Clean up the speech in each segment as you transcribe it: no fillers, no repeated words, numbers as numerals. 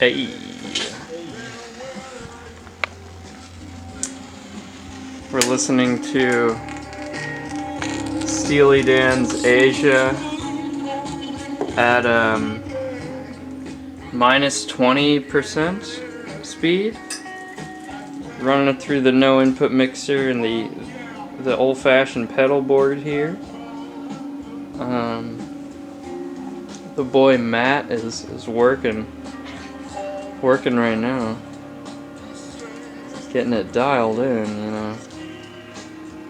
Hey. We're listening to Steely Dan's Asia at minus 20% speed. Running it through the no input mixer and the old-fashioned pedal board here. The boy Matt is working right now. Getting it dialed in, you know.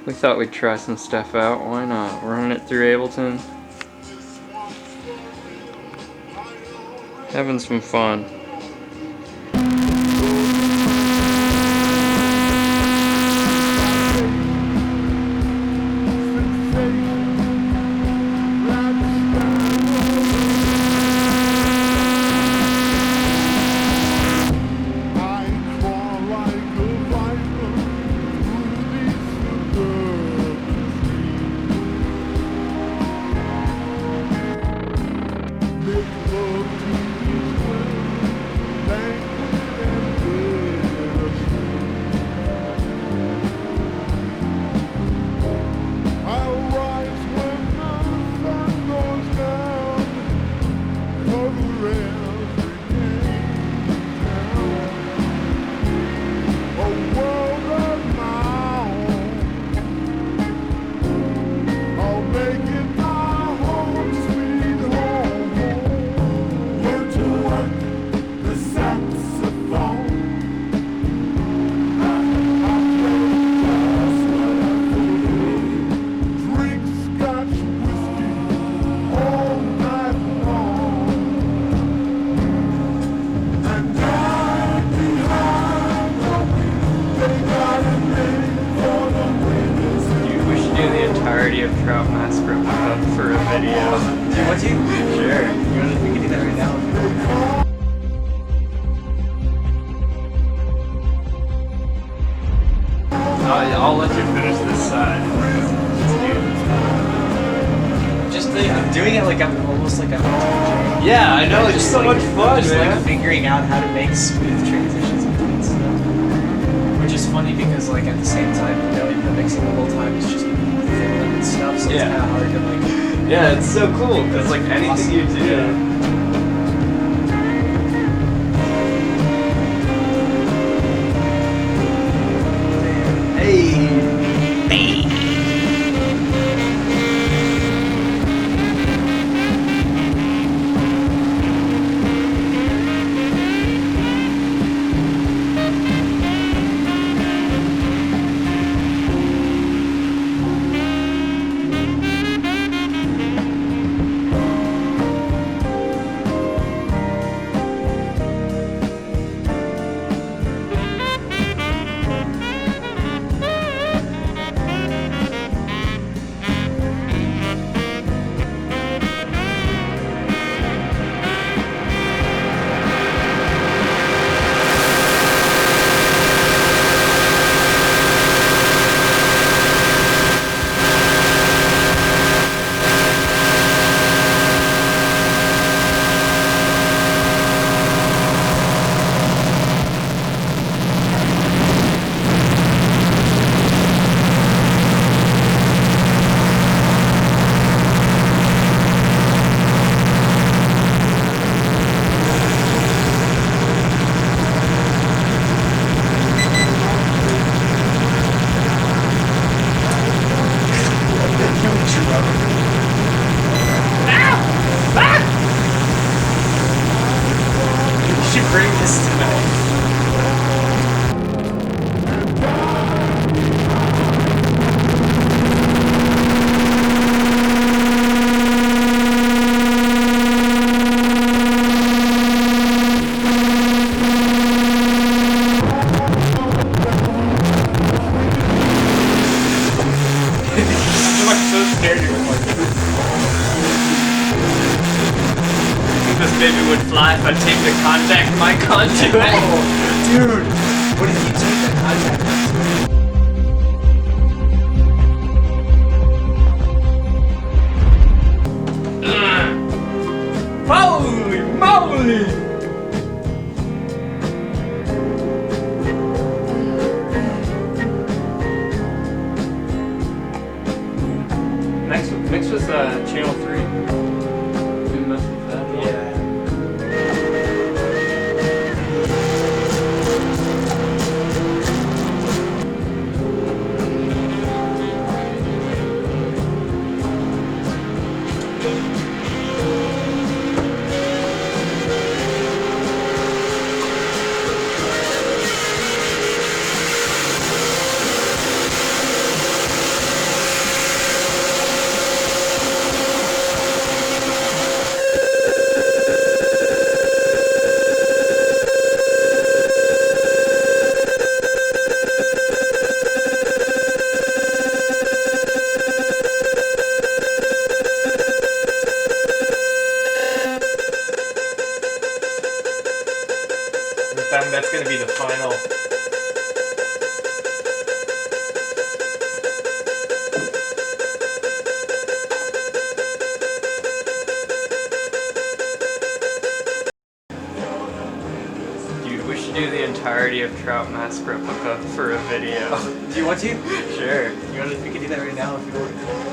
We thought we'd try some stuff out. Why not? Running it through Ableton. Having some fun. Of Trout Massacre for a video. You want to? Sure. We can do that right now. I'll let you finish this side. Just I'm doing it like I'm almost like I'm a DJ. Yeah, I know. It's just so much fun, just man. like figuring out how to make smooth transitions between stuff. Which is funny because like at the same time, you know, the mixing the whole time is just fiddling and stuff, so it's kind of hard to like. Yeah, it's so cool because like anything you do. Yeah. Bring this to me. I'm so scared you would like this baby would fly if I take the contact mic onto it. Oh, dude, what if you take the contact mic? Holy moly! Mix with channel 3. Didn't mess with that. Yeah. That's gonna be the final. Dude, we should do the entirety of Trout Mask Replica for a video. Do you want to? Sure. We can do that right now if you want.